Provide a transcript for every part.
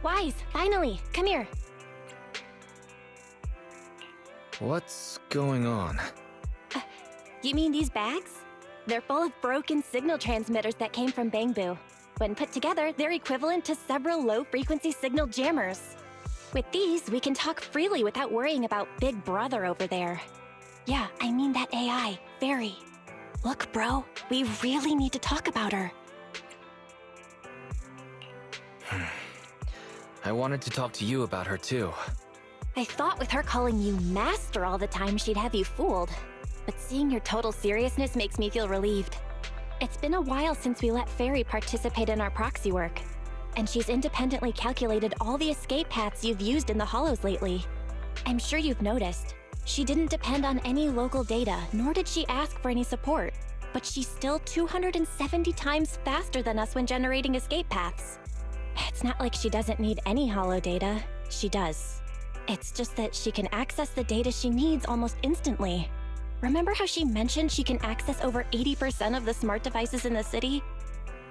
Wise, finally, come here. What's going on? You mean these bags? They're full of broken signal transmitters that came from Bangbu. When put together, they're equivalent to several low-frequency signal jammers. With these, we can talk freely without worrying about Big Brother over there. Yeah, I mean that AI, Fairy. Look, bro, we really need to talk about her. I wanted to talk to you about her too. I thought with her calling you Master all the time, she'd have you fooled. But seeing your total seriousness makes me feel relieved. It's been a while since we let Fairy participate in our proxy work, and she's independently calculated all the escape paths you've used in the Hollows lately. I'm sure you've noticed. She didn't depend on any local data, nor did she ask for any support. But she's still 270 times faster than us when generating escape paths. It's not like she doesn't need any Hollow data. She does. It's just that she can access the data she needs almost instantly. Remember how she mentioned she can access over 80% of the smart devices in the city?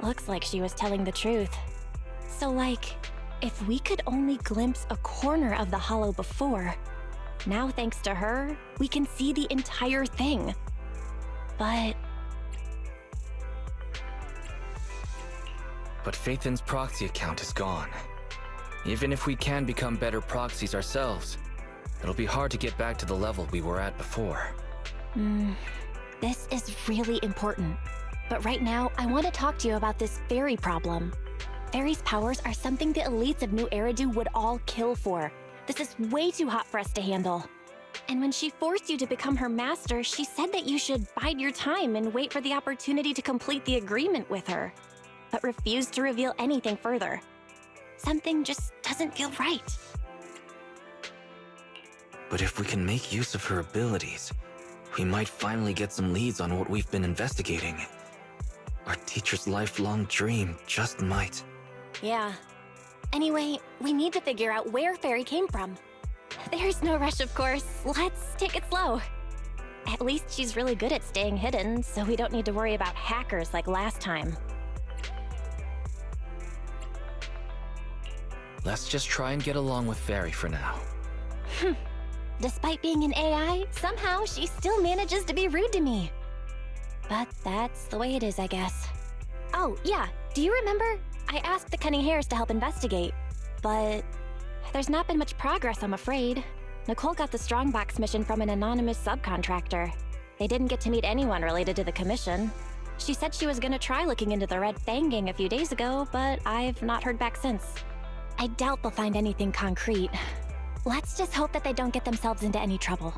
Looks like she was telling the truth. So like, if we could only glimpse a corner of the Hollow before, now thanks to her, we can see the entire thing. But Phaethan's proxy account is gone. Even if we can become better proxies ourselves, it'll be hard to get back to the level we were at before. This is really important. But right now, I want to talk to you about this Fairy problem. Fairy's powers are something the elites of New Eridu would all kill for. This is way too hot for us to handle. And when she forced you to become her master, she said that you should bide your time and wait for the opportunity to complete the agreement with her, but refused to reveal anything further. Something just doesn't feel right. But if we can make use of her abilities, we might finally get some leads on what we've been investigating. Our teacher's lifelong dream just might. Yeah. Anyway, we need to figure out where Fairy came from. There's no rush, of course. Let's take it slow. At least she's really good at staying hidden, so we don't need to worry about hackers like last time. Let's just try and get along with Fairy for now. Despite being an AI, somehow she still manages to be rude to me. But that's the way it is, I guess. Oh, yeah, do you remember? I asked the Cunning Hares to help investigate, but there's not been much progress, I'm afraid. Nicole got the Strongbox mission from an anonymous subcontractor. They didn't get to meet anyone related to the commission. She said she was gonna try looking into the Red Fang gang a few days ago, but I've not heard back since. I doubt they'll find anything concrete. Let's just hope that they don't get themselves into any trouble.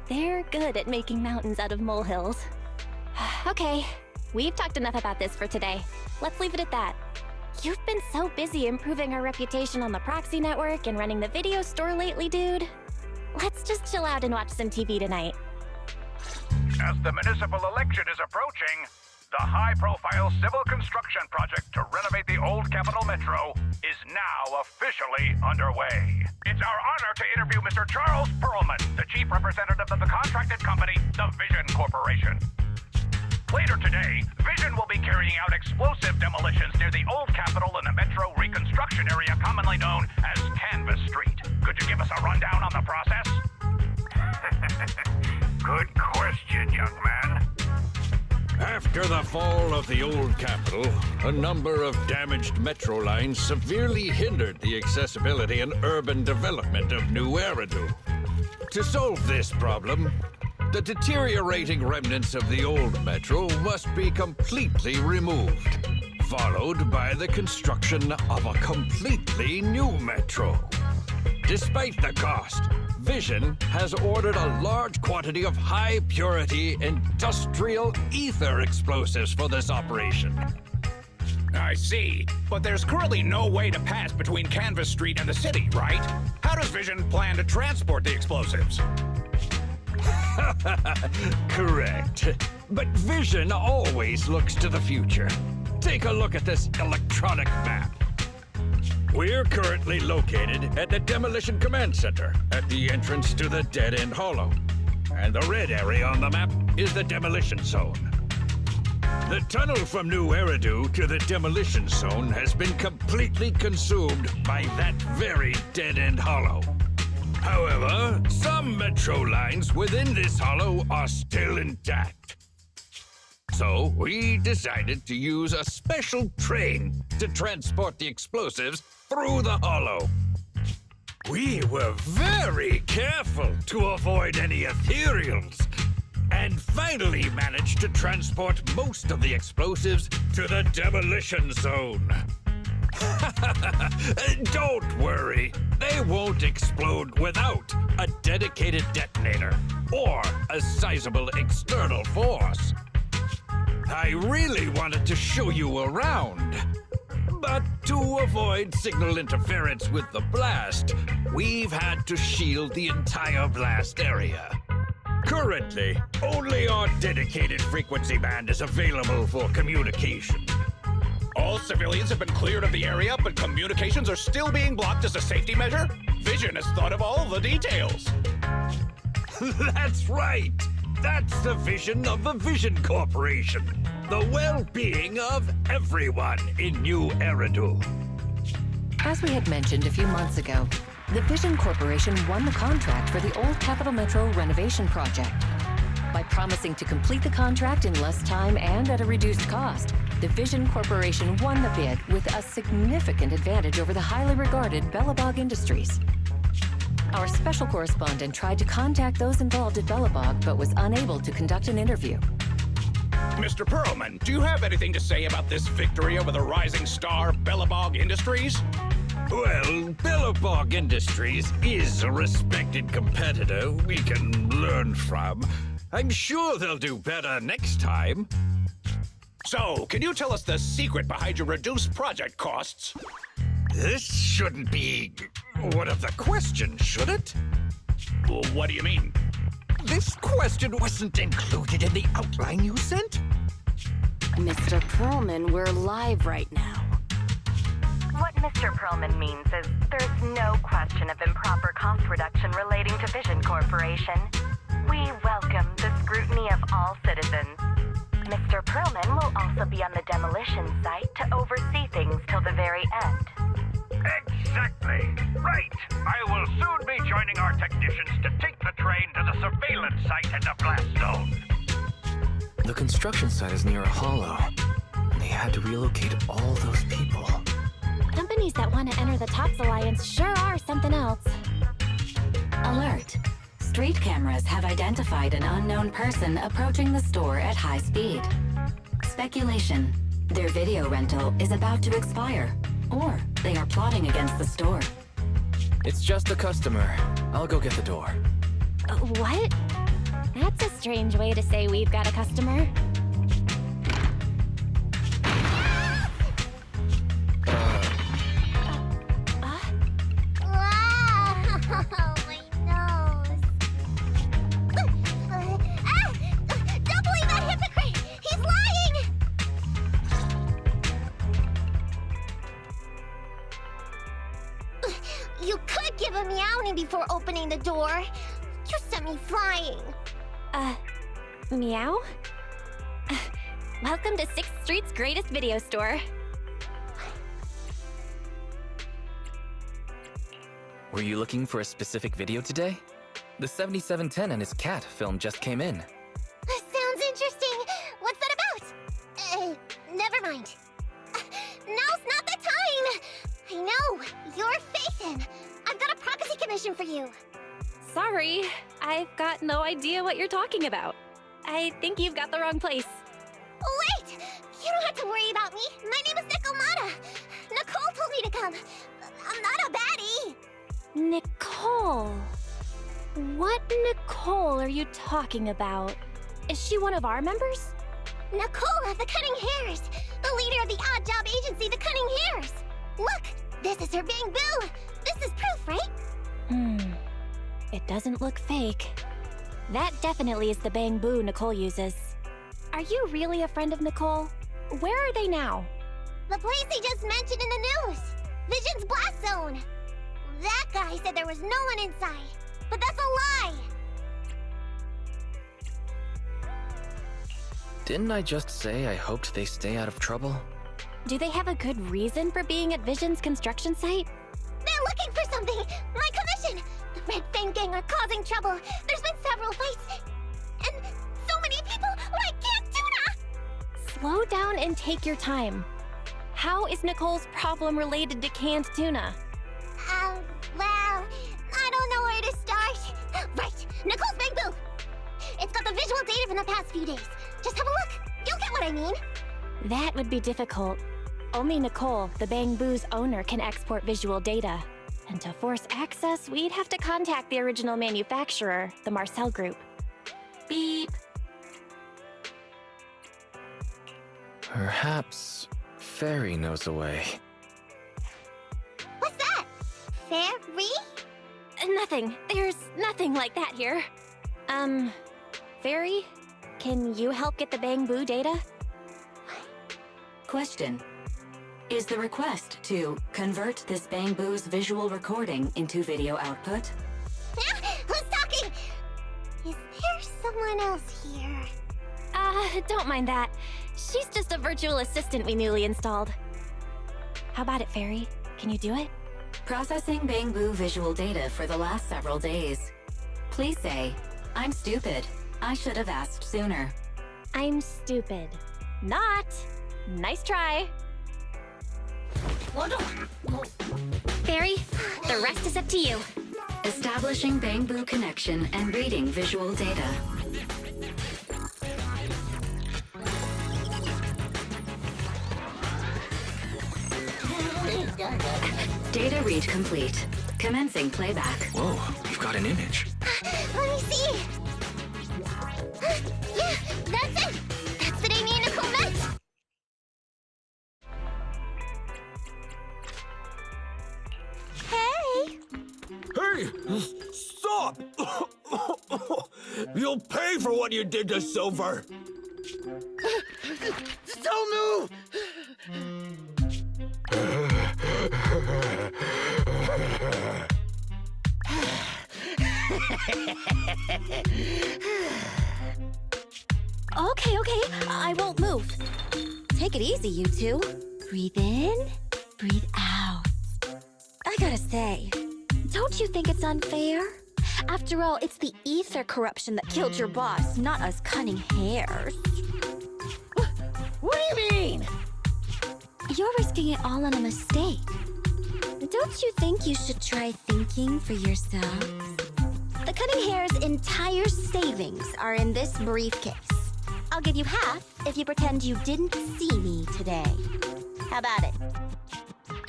They're good at making mountains out of molehills. Okay, we've talked enough about this for today. Let's leave it at that. You've been so busy improving our reputation on the proxy network and running the video store lately, dude. Let's just chill out and watch some TV tonight. As the municipal election is approaching, the high-profile civil construction project to renovate the old Capital Metro is now officially underway. It's our honor to interview Mr. Charles Perlman, the chief representative of the contracted company, the Vision Corporation. Later today, Vision will be carrying out explosive demolitions near the old Capitol in the Metro reconstruction area commonly known as Canvas Street. Could you give us a rundown on the process? Good question, young man. After the fall of the old Capitol, a number of damaged metro lines severely hindered the accessibility and urban development of New Eridu. To solve this problem, the deteriorating remnants of the old metro must be completely removed, followed by the construction of a completely new metro. Despite the cost, Vision has ordered a large quantity of high-purity industrial ether explosives for this operation. I see, but there's currently no way to pass between Canvas Street and the city, right? How does Vision plan to transport the explosives? Correct. But Vision always looks to the future. Take a look at this electronic map. We're currently located at the Demolition Command Center, at the entrance to the dead-end hollow. And the red area on the map is the demolition zone. The tunnel from New Eridu to the demolition zone has been completely consumed by that very dead-end hollow. However, some metro lines within this hollow are still intact. So we decided to use a special train to transport the explosives through the hollow. We were very careful to avoid any ethereals, and finally managed to transport most of the explosives to the demolition zone. Don't worry, they won't explode without a dedicated detonator or a sizable external force. I really wanted to show you around, but to avoid signal interference with the blast, we've had to shield the entire blast area. Currently, only our dedicated frequency band is available for communication. All civilians have been cleared of the area, but communications are still being blocked as a safety measure? Vision has thought of all the details. That's right! That's the vision of the Vision Corporation. The well-being of everyone in New Eridu. As we had mentioned a few months ago, the Vision Corporation won the contract for the Old Capital Metro renovation project. By promising to complete the contract in less time and at a reduced cost, the Vision Corporation won the bid with a significant advantage over the highly regarded Bellabog Industries. Our special correspondent tried to contact those involved at Bellabog, but was unable to conduct an interview. Mr. Perlman, do you have anything to say about this victory over the rising star Bellabog Industries? Well, Bellabog Industries is a respected competitor we can learn from. I'm sure they'll do better next time. So, can you tell us the secret behind your reduced project costs? This shouldn't be one of the questions, should it? What do you mean? This question wasn't included in the outline you sent? Mr. Perlman, we're live right now. What Mr. Perlman means is there's no question of improper cost reduction relating to Vision Corporation. We welcome the scrutiny of all citizens. Mr. Perlman will also be on the demolition site to oversee things till the very end. Exactly. Right. I will soon be joining our technicians to take the train to the surveillance site in the blast zone. The construction site is near a hollow. They had to relocate all those people. Companies that want to enter the TOPS Alliance sure are something else. Alert! Street cameras have identified an unknown person approaching the store at high speed. Speculation. Their video rental is about to expire, or they are plotting against the store. It's just a customer. I'll go get the door. What? That's a strange way to say we've got a customer. Oh, my nose. Don't believe that hypocrite! He's lying! You could give a meowing before opening the door. You sent me flying. Meow? Welcome to 6th Street's greatest video store. Were you looking for a specific video today? The 7710 and his cat film just came in. Sounds interesting. What's that about? Never mind. Now's not the time. I know. You're Phaethon. I've got a prophecy commission for you. Sorry, I've got no idea what you're talking about. I think you've got the wrong place. Wait! You don't have to worry about me. My name is Nicolata. Nicole told me to come. I'm not a baddie. Nicole. What Nicole are you talking about? Is she one of our members? Nicole of the Cunning Hairs. The leader of the odd job agency, the Cunning Hairs. Look, this is her Bang Boo. This is proof, right? It doesn't look fake. That definitely is the Bang Boo Nicole uses. Are you really a friend of Nicole? Where are they now? The place they just mentioned in the news. Vision's blast zone. That guy said there was no one inside. But that's a lie. Didn't I just say I hoped they stay out of trouble? Do they have a good reason for being at Vision's construction site? They're looking for something! My commission! The Red Fang Gang are causing trouble. There's been several fights. And so many people like Canned Tuna! Slow down and take your time. How is Nicole's problem related to canned tuna? Well, I don't know where to start. Right, Nicole's Bang Boo! It's got the visual data from the past few days. Just have a look. You'll get what I mean. That would be difficult. Only Nicole, the Bang Boo's owner, can export visual data. And to force access, we'd have to contact the original manufacturer, the Marcel Group. Beep. Perhaps Fairy knows a way. What's that? Fairy? Nothing. There's nothing like that here. Fairy? Can you help get the Bang Boo data? Question. Is the request to convert this Bang Boo's visual recording into video output? Who's talking? Is there someone else here? Don't mind that. She's just a virtual assistant we newly installed. How about it, Fairy? Can you do it? Processing Bang Boo visual data for the last several days. Please say, I'm stupid. I should have asked sooner. I'm stupid. Not. Nice try. Fairy, the rest is up to you. Establishing Bang Boo connection and reading visual data. Data read complete. Commencing playback. Whoa, you've got an image. Let me see. Yeah, that's it. That's the day me and Nicole met. Hey. Hey, stop! You'll pay for what you did to Silver. Don't move! Okay, I won't move. Take it easy, you two. Breathe in, breathe out. I gotta say, don't you think it's unfair? After all, it's the ether corruption that killed your boss, not us cunning hairs. What do you mean? You're risking it all on a mistake. Don't you think you should try thinking for yourselves? The cunning hair's entire savings are in this briefcase. I'll give you half if you pretend you didn't see me today. How about it?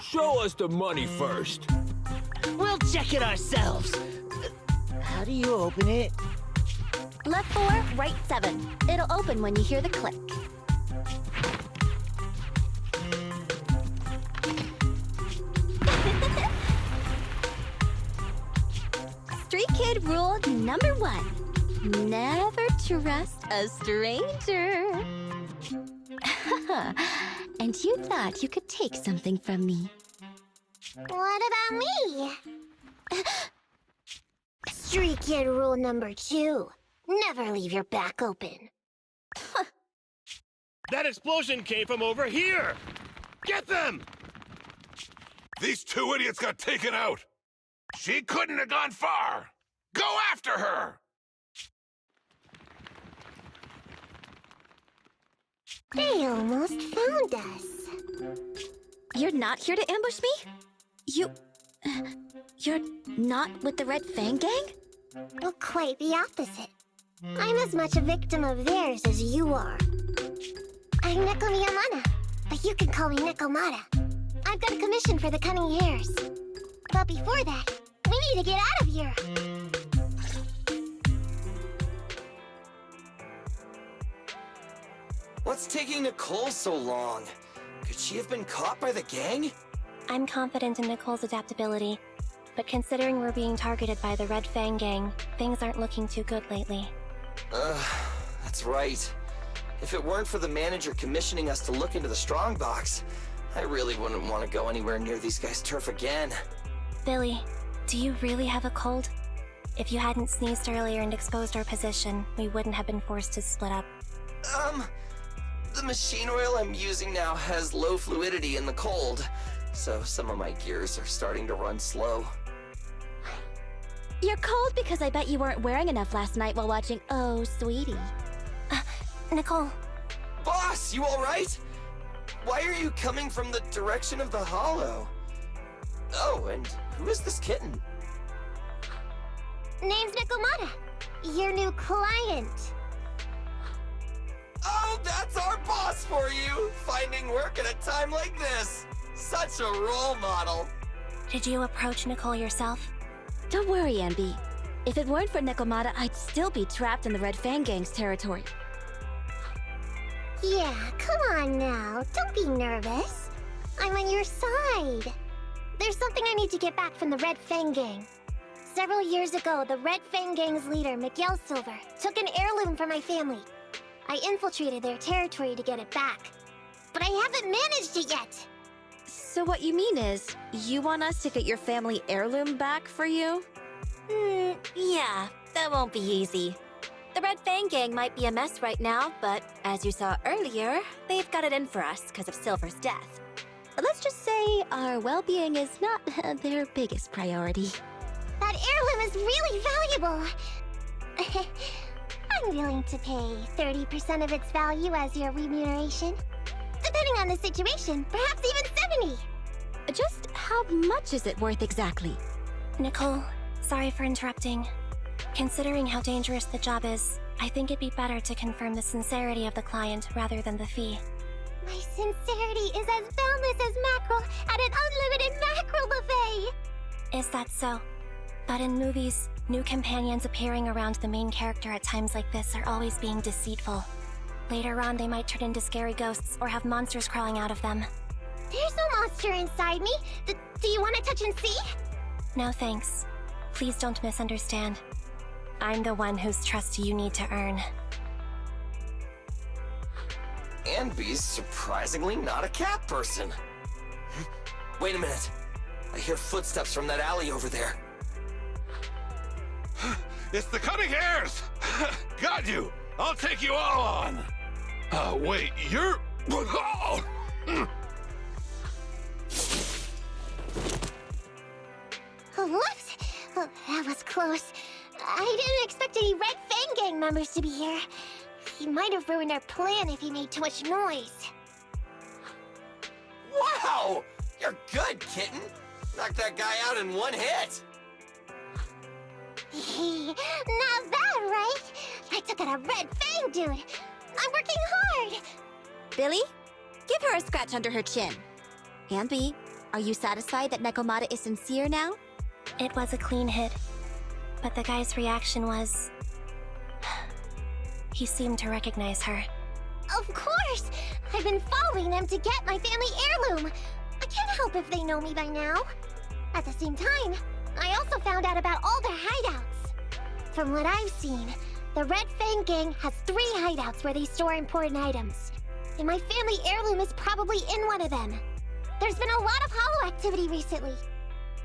Show us the money first. We'll check it ourselves. How do you open it? Left 4, right 7. It'll open when you hear the click. Street Kid rule number 1. Never trust a stranger. And you thought you could take something from me. What about me? Street Kid rule number 2. Never leave your back open. That explosion came from over here! Get them! These two idiots got taken out. She couldn't have gone far. Go after her! They almost found us. You're not here to ambush me? You're not with the Red Fang Gang? Well, quite the opposite. I'm as much a victim of theirs as you are. I'm Neko Miyamana, but you can call me Nekomata. I've got a commission for the cunning hairs. But before that, we need to get out of here. What's taking Nicole so long? Could she have been caught by the gang? I'm confident in Nicole's adaptability, but considering we're being targeted by the Red Fang Gang, things aren't looking too good lately. That's right. If it weren't for the manager commissioning us to look into the strongbox, I really wouldn't want to go anywhere near these guys' turf again. Billy, do you really have a cold? If you hadn't sneezed earlier and exposed our position, we wouldn't have been forced to split up. The machine oil I'm using now has low fluidity in the cold, so some of my gears are starting to run slow. You're cold because I bet you weren't wearing enough last night while watching Oh, Sweetie. Nicole. Boss, you alright? Why are you coming from the direction of the hollow? Oh, and who is this kitten? Name's Nikomata. Your new client. Oh, that's our boss for you! Finding work at a time like this! Such a role model! Did you approach Nicole yourself? Don't worry, Anby. If it weren't for Nikomata, I'd still be trapped in the Red Fang Gang's territory. Yeah, come on now. Don't be nervous. I'm on your side. There's something I need to get back from the Red Fang Gang. Several years ago, the Red Fang Gang's leader, Miguel Silver, took an heirloom from my family. I infiltrated their territory to get it back. But I haven't managed it yet! So what you mean is, you want us to get your family heirloom back for you? Yeah, that won't be easy. The Red Fang Gang might be a mess right now, but as you saw earlier, they've got it in for us because of Silver's death. Let's just say our well-being is not their biggest priority. That heirloom is really valuable! I'm willing to pay 30% of its value as your remuneration. Depending on the situation, perhaps even 70! Just how much is it worth exactly? Nicole, sorry for interrupting. Considering how dangerous the job is, I think it'd be better to confirm the sincerity of the client rather than the fee. My sincerity is as boundless as mackerel at an unlimited mackerel buffet! Is that so? But in movies, new companions appearing around the main character at times like this are always being deceitful. Later on, they might turn into scary ghosts or have monsters crawling out of them. There's no monster inside me. Do you want to touch and see? No thanks. Please don't misunderstand. I'm the one whose trust you need to earn. Anby's surprisingly not a cat person. Wait a minute. I hear footsteps from that alley over there. It's the Cunning Hares! Got you! I'll take you all on! Wait, you're... Oh! Whoops! Oh, that was close. I didn't expect any Red Fang Gang members to be here. He might have ruined our plan if he made too much noise. Wow! You're good, kitten! Knocked that guy out in one hit! Not bad, right? I took out a Red Fang dude. I'm working hard. Billy, give her a scratch under her chin. Anby, are you satisfied that Nikomata is sincere now? It was a clean hit, but the guy's reaction was... he seemed to recognize her. Of course! I've been following them to get my family heirloom. I can't help if they know me by now. At the same time, I also found out about all their hideouts. From what I've seen, the Red Fang Gang has 3 hideouts where they store important items. And my family heirloom is probably in one of them. There's been a lot of hollow activity recently.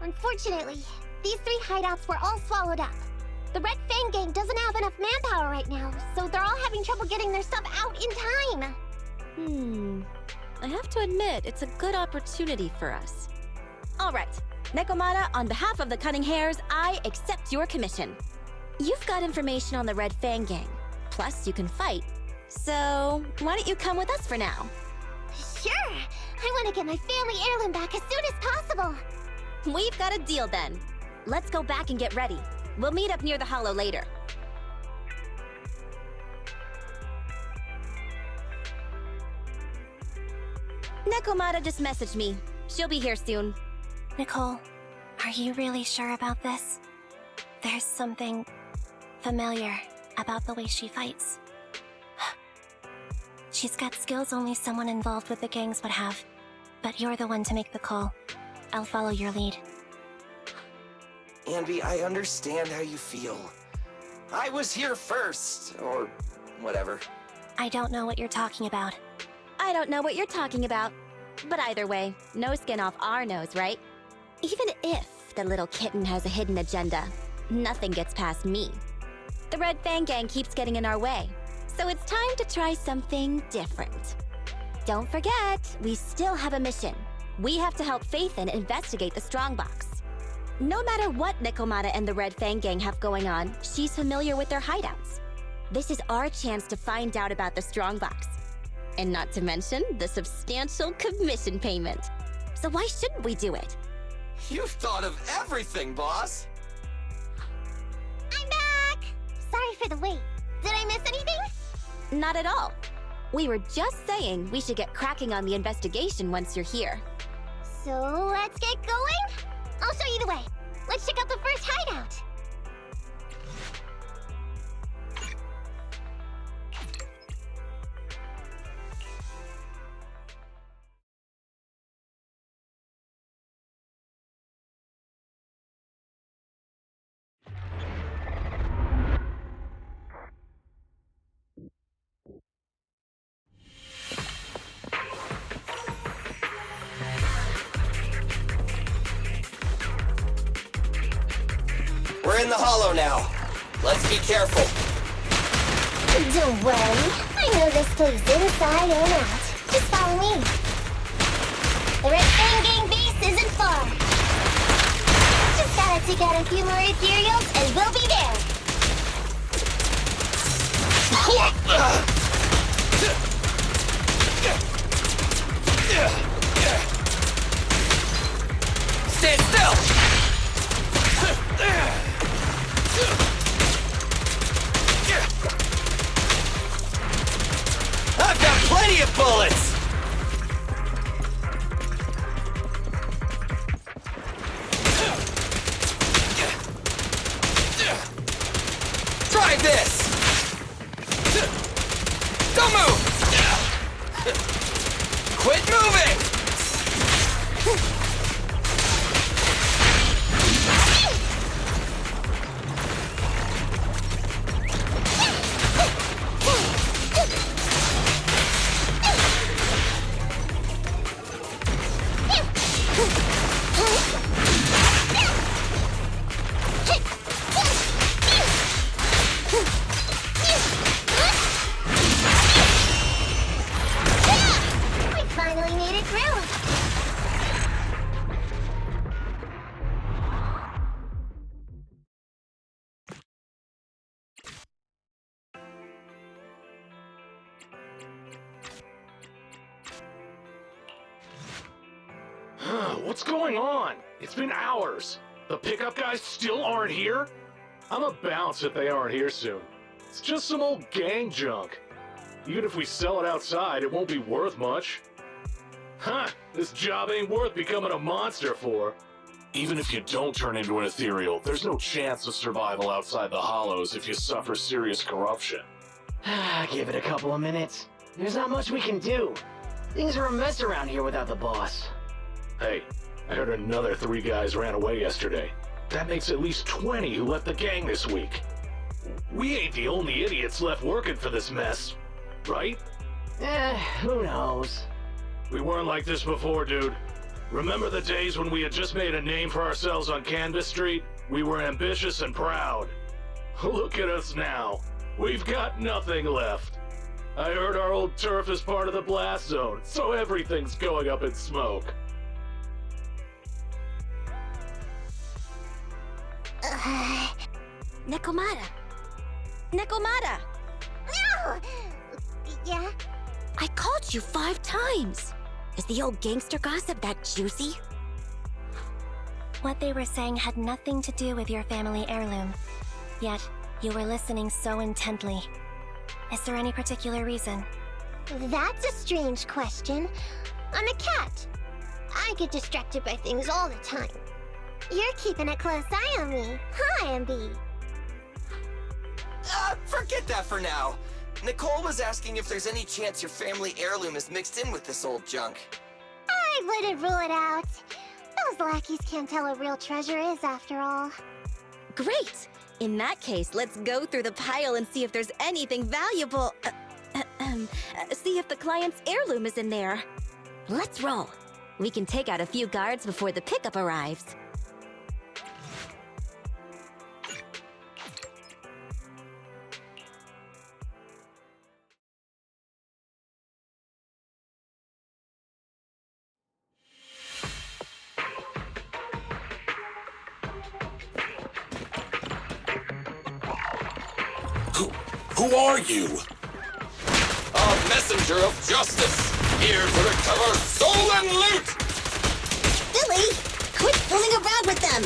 Unfortunately, these 3 hideouts were all swallowed up. The Red Fang Gang doesn't have enough manpower right now, so they're all having trouble getting their stuff out in time. I have to admit, it's a good opportunity for us. All right, Nikomata, on behalf of the Cunning Hares, I accept your commission. You've got information on the Red Fang Gang, plus you can fight. So, why don't you come with us for now? Sure! I want to get my family heirloom back as soon as possible! We've got a deal then. Let's go back and get ready. We'll meet up near the hollow later. Nikomata just messaged me. She'll be here soon. Nicole, are you really sure about this? There's something familiar about the way she fights. She's got skills only someone involved with the gangs would have. But you're the one to make the call. I'll follow your lead. Anby, I understand how you feel. I was here first, or whatever. I don't know what you're talking about. I don't know what you're talking about. But either way, no skin off our nose, right? Even if the little kitten has a hidden agenda, nothing gets past me. The Red Fang Gang keeps getting in our way, So it's time to try something different. Don't forget, we still have a mission. We have to help Faithin investigate the Strongbox. No matter what Nekomata and the Red Fang Gang have going on, she's familiar with their hideouts. This is our chance to find out about the Strongbox. And not to mention the substantial commission payment. So why shouldn't we do it? You've thought of everything, boss! I'm back! Sorry for the wait. Did I miss anything? Not at all. We were just saying we should get cracking on the investigation once you're here. So let's get going? I'll show you the way. Let's check out the first hideout. We're in the hollow now. Let's be careful. Don't worry. I know this place inside and out. Just follow me. The Red Fang Gang base isn't far. Just gotta take out a few more ethereals and we'll be there. Stand still! I've got plenty of bullets! Try this! Don't move! Quit moving! We finally made it through. What's going on? It's been hours. The pickup guys still aren't here? I'ma bounce if they aren't here soon. It's just some old gang junk. Even if we sell it outside, it won't be worth much. Huh, this job ain't worth becoming a monster for. Even if you don't turn into an ethereal, there's no chance of survival outside the hollows if you suffer serious corruption. Give it a couple of minutes. There's not much we can do. Things are a mess around here without the boss. Hey, I heard another 3 guys ran away yesterday. That makes at least 20 who left the gang this week. We ain't the only idiots left working for this mess, right? Who knows? We weren't like this before, dude. Remember the days when we had just made a name for ourselves on Canvas Street? We were ambitious and proud. Look at us now. We've got nothing left. I heard our old turf is part of the blast zone, so everything's going up in smoke. Nekomata! Nekomata! No! Yeah? I called you 5 times! Is the old gangster gossip that juicy? What they were saying had nothing to do with your family heirloom. Yet, you were listening so intently. Is there any particular reason? That's a strange question. I'm a cat. I get distracted by things all the time. You're keeping a close eye on me, huh, MB? Forget that for now. Nicole was asking if there's any chance your family heirloom is mixed in with this old junk. I wouldn't rule it out. Those lackeys can't tell what real treasure is, after all. Great! In that case, let's go through the pile and see if there's anything valuable. See if the client's heirloom is in there. Let's roll. We can take out a few guards before the pickup arrives. Who are you? A messenger of justice, here to recover stolen loot! Billy, quit fooling around with them!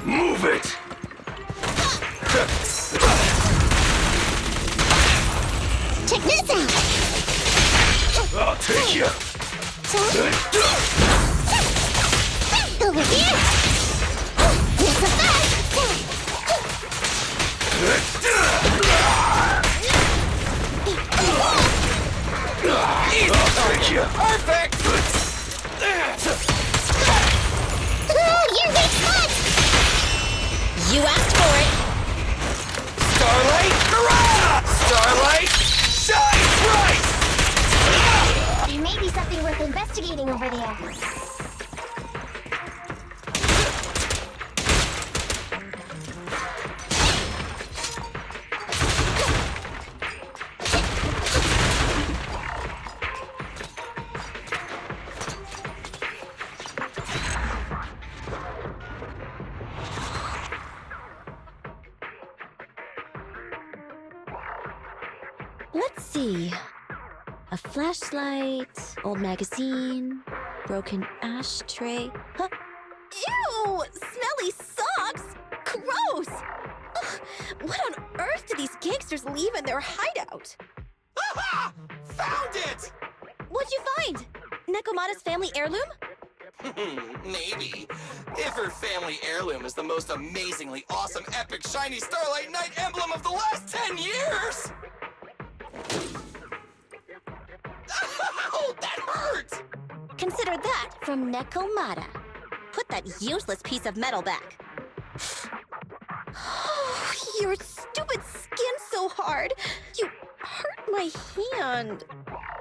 Move it! Check this out! I'll take you! Over here! Here's a bag! I'll take you! Perfect! You're weak spot! You asked for it! Starlight, hurrah! Starlight, shine bright! There may be something worth investigating over there. Let's see. A flashlight, old magazine, broken ashtray. Huh? Ew! Smelly socks! Gross! Ugh, what on earth do these gangsters leave in their hideout? Aha! Found it! What'd you find? Nekomata's family heirloom? Maybe. If her family heirloom is the most amazingly awesome, epic, shiny Starlight Knight emblem of the last 10 years! Oh, that hurt! Consider that from Nekomata. Put that useless piece of metal back. Oh, your stupid skin's so hard. You hurt my hand.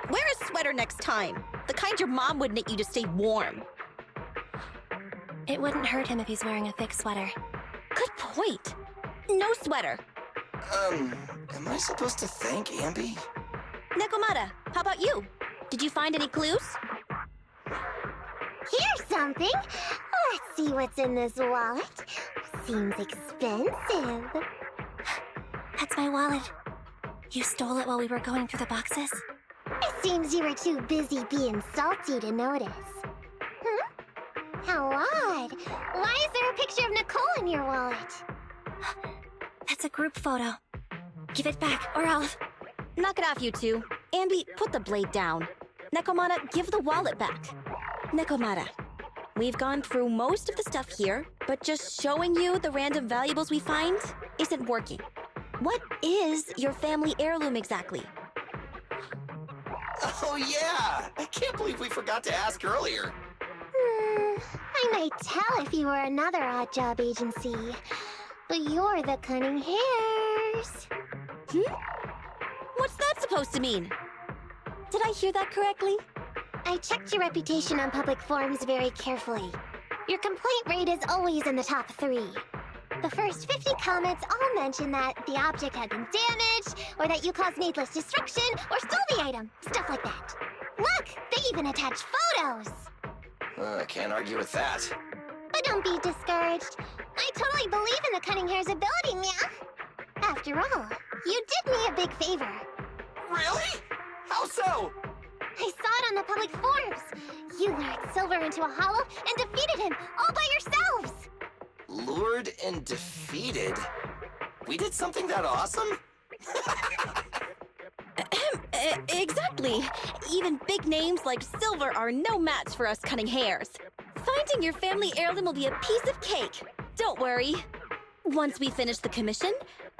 Wear a sweater next time. The kind your mom would knit you to stay warm. It wouldn't hurt him if he's wearing a thick sweater. Good point. No sweater. Am I supposed to thank Ambi? Nekomata, how about you? Did you find any clues? Here's something! Let's see what's in this wallet. Seems expensive. That's my wallet. You stole it while we were going through the boxes? It seems you were too busy being salty to notice. How odd. Why is there a picture of Nicole in your wallet? That's a group photo. Give it back, or I'll... Knock it off, you two. Ambi, put the blade down. Nekomata, give the wallet back. Nekomata, we've gone through most of the stuff here, but just showing you the random valuables we find isn't working. What is your family heirloom exactly? Oh yeah! I can't believe we forgot to ask earlier. I might tell if you were another odd job agency, but you're the Cunning Hairs. What's that supposed to mean? Did I hear that correctly? I checked your reputation on public forums very carefully. Your complaint rate is always in the top 3. The first 50 comments all mention that the object had been damaged, or that you caused needless destruction, or stole the item. Stuff like that. Look, they even attach photos! I can't argue with that. But don't be discouraged. I totally believe in the Cunning Hair's ability, Mia. After all, you did me a big favor. Really? How so? I saw it on the public forums. You lured Silver into a hollow and defeated him all by yourselves. Lured and defeated? We did something that awesome? Exactly. Even big names like Silver are no match for us Cunning Hairs. Finding your family heirloom will be a piece of cake. Don't worry. Once we finish the commission,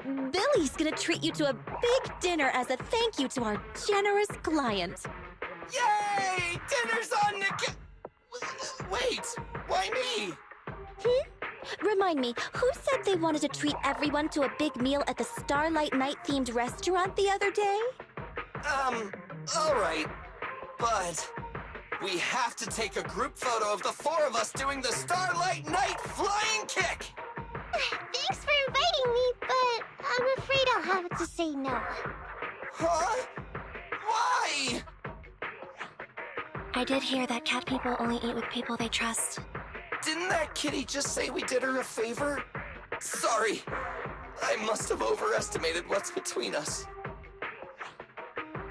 Billy's gonna treat you to a big dinner as a thank you to our generous client. Yay! Dinner's on Nick... Wait, why me? Remind me, who said they wanted to treat everyone to a big meal at the Starlight Night-themed restaurant the other day? Alright. But we have to take a group photo of the 4 of us doing the Starlight Night flying kick! Thanks for inviting me, but I'm afraid I'll have to say no. Huh? Why? I did hear that cat people only eat with people they trust. Didn't that kitty just say we did her a favor? Sorry. I must have overestimated what's between us.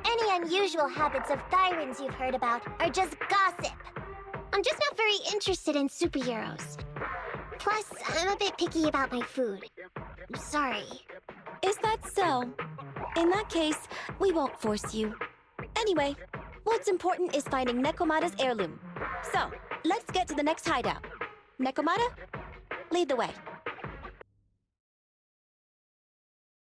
Any unusual habits of Thyrans you've heard about are just gossip. I'm just not very interested in superheroes. Plus, I'm a bit picky about my food. I'm sorry. Is that so? In that case, we won't force you. Anyway, what's important is finding Nekomata's heirloom. So, let's get to the next hideout. Nekomata, lead the way.